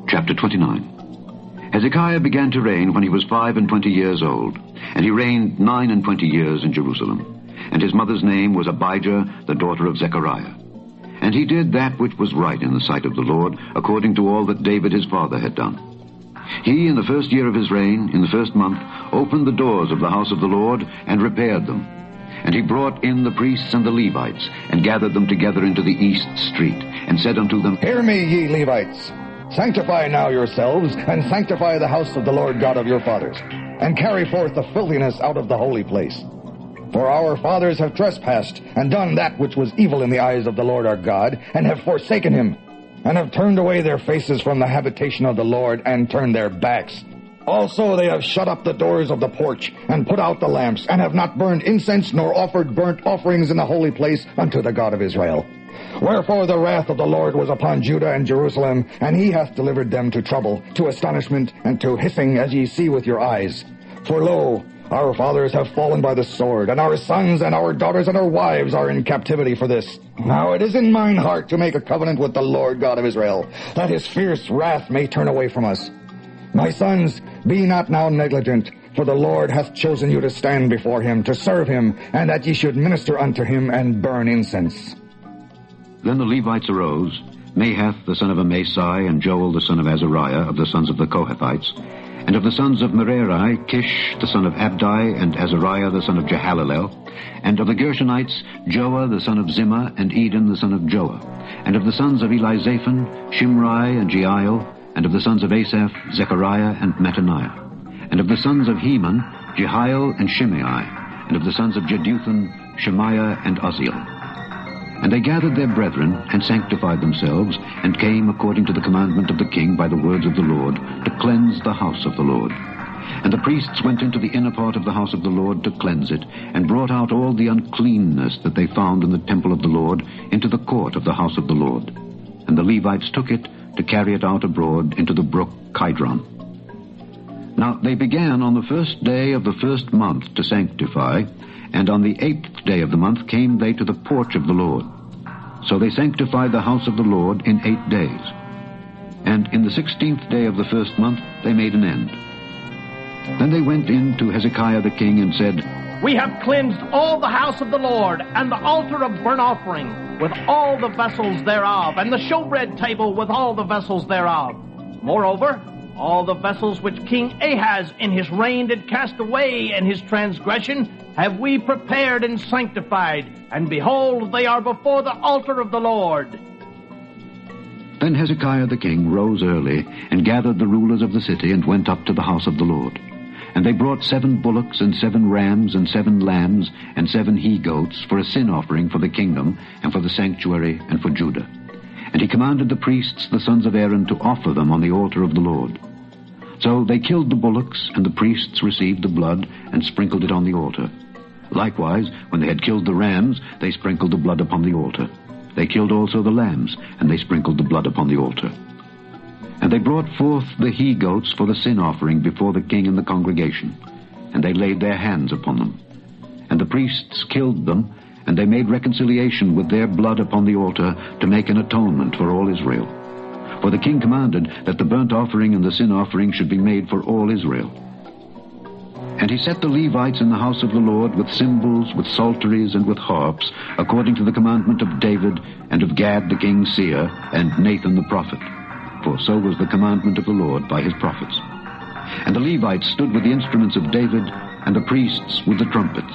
Chapter 29. Hezekiah began to reign when he was 25 years old, and he reigned 29 years in Jerusalem. And his mother's name was Abijah, the daughter of Zechariah. And he did that which was right in the sight of the Lord, according to all that David his father had done. He, in the first year of his reign, in the first month, opened the doors of the house of the Lord, and repaired them. And he brought in the priests and the Levites, and gathered them together into the east street, and said unto them, Hear me, ye Levites. Sanctify now yourselves, and sanctify the house of the Lord God of your fathers, and carry forth the filthiness out of the holy place. For our fathers have trespassed, and done that which was evil in the eyes of the Lord our God, and have forsaken him, and have turned away their faces from the habitation of the Lord, and turned their backs. Also they have shut up the doors of the porch, and put out the lamps, and have not burned incense, nor offered burnt offerings in the holy place unto the God of Israel. Wherefore the wrath of the Lord was upon Judah and Jerusalem, and he hath delivered them to trouble, to astonishment, and to hissing, as ye see with your eyes. For lo, our fathers have fallen by the sword, and our sons and our daughters and our wives are in captivity for this. Now it is in mine heart to make a covenant with the Lord God of Israel, that his fierce wrath may turn away from us. My sons, be not now negligent, for the Lord hath chosen you to stand before him, to serve him, and that ye should minister unto him and burn incense. Then the Levites arose, Mahath the son of Amasai, and Joel the son of Azariah, of the sons of the Kohathites, and of the sons of Merari, Kish the son of Abdi, and Azariah the son of Jehalelel, and of the Gershonites, Joah the son of Zimmah, and Eden the son of Joah, and of the sons of Elizaphan, Shimri and Jeiel, and of the sons of Asaph, Zechariah and Mattaniah, and of the sons of Heman, Jehiel and Shimei, and of the sons of Jeduthun, Shemaiah and Uzziel. And they gathered their brethren, and sanctified themselves, and came according to the commandment of the king by the words of the Lord, to cleanse the house of the Lord. And the priests went into the inner part of the house of the Lord to cleanse it, and brought out all the uncleanness that they found in the temple of the Lord into the court of the house of the Lord. And the Levites took it to carry it out abroad into the brook Kidron. Now they began on the first day of the first month to sanctify, and on the 8th day of the month came they to the porch of the Lord. So they sanctified the house of the Lord in 8 days. And in the 16th day of the first month they made an end. Then they went in to Hezekiah the king and said, We have cleansed all the house of the Lord, and the altar of burnt offering, with all the vessels thereof, and the showbread table with all the vessels thereof. Moreover, all the vessels which King Ahaz in his reign did cast away in his transgression have we prepared and sanctified, and behold, they are before the altar of the Lord. Then Hezekiah the king rose early, and gathered the rulers of the city, and went up to the house of the Lord. And they brought 7 bullocks, and 7 rams, and 7 lambs, and 7 he-goats, for a sin offering for the kingdom, and for the sanctuary, and for Judah. And he commanded the priests, the sons of Aaron, to offer them on the altar of the Lord. So they killed the bullocks, and the priests received the blood, and sprinkled it on the altar. Likewise, when they had killed the rams, they sprinkled the blood upon the altar. They killed also the lambs, and they sprinkled the blood upon the altar. And they brought forth the he-goats for the sin offering before the king and the congregation, and they laid their hands upon them. And the priests killed them, and they made reconciliation with their blood upon the altar to make an atonement for all Israel. For the king commanded that the burnt offering and the sin offering should be made for all Israel. And he set the Levites in the house of the Lord with cymbals, with psalteries, and with harps, according to the commandment of David, and of Gad the king's seer, and Nathan the prophet. For so was the commandment of the Lord by his prophets. And the Levites stood with the instruments of David, and the priests with the trumpets.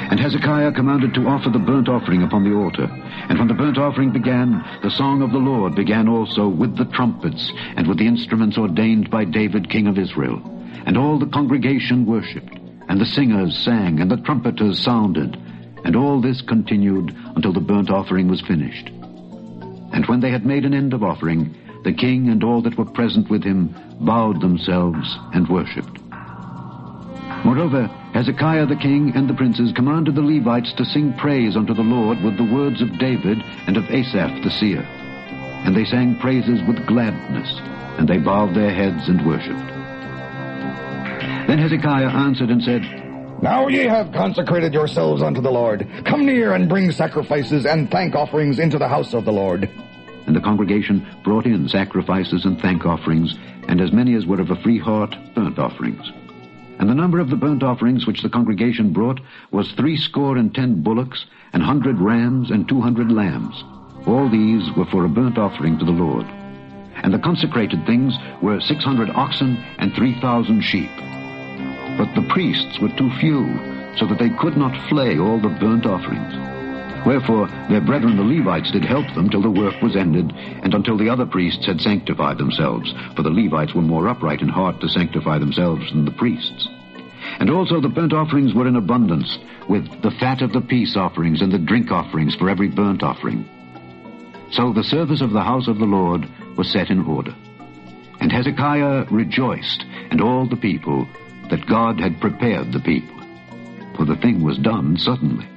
And Hezekiah commanded to offer the burnt offering upon the altar. And when the burnt offering began, the song of the Lord began also with the trumpets, and with the instruments ordained by David king of Israel. And all the congregation worshipped, and the singers sang, and the trumpeters sounded. And all this continued until the burnt offering was finished. And when they had made an end of offering, the king and all that were present with him bowed themselves and worshipped. Moreover, Hezekiah the king and the princes commanded the Levites to sing praise unto the Lord with the words of David and of Asaph the seer. And they sang praises with gladness, and they bowed their heads and worshipped. Then Hezekiah answered and said, Now ye have consecrated yourselves unto the Lord. Come near and bring sacrifices and thank offerings into the house of the Lord. And And the congregation brought in sacrifices and thank offerings, and as many as were of a free heart, burnt offerings. And the number of the burnt offerings which the congregation brought was 70 bullocks, and 100 rams, and 200 lambs. All these were for a burnt offering to the Lord. And the consecrated things were 600 oxen and 3,000 sheep. But the priests were too few, so that they could not flay all the burnt offerings. Wherefore their brethren the Levites did help them till the work was ended, and until the other priests had sanctified themselves, for the Levites were more upright in heart to sanctify themselves than the priests. And also the burnt offerings were in abundance, with the fat of the peace offerings and the drink offerings for every burnt offering. So the service of the house of the Lord was set in order. And Hezekiah rejoiced, and all the people, that God had prepared the people. For the thing was done suddenly.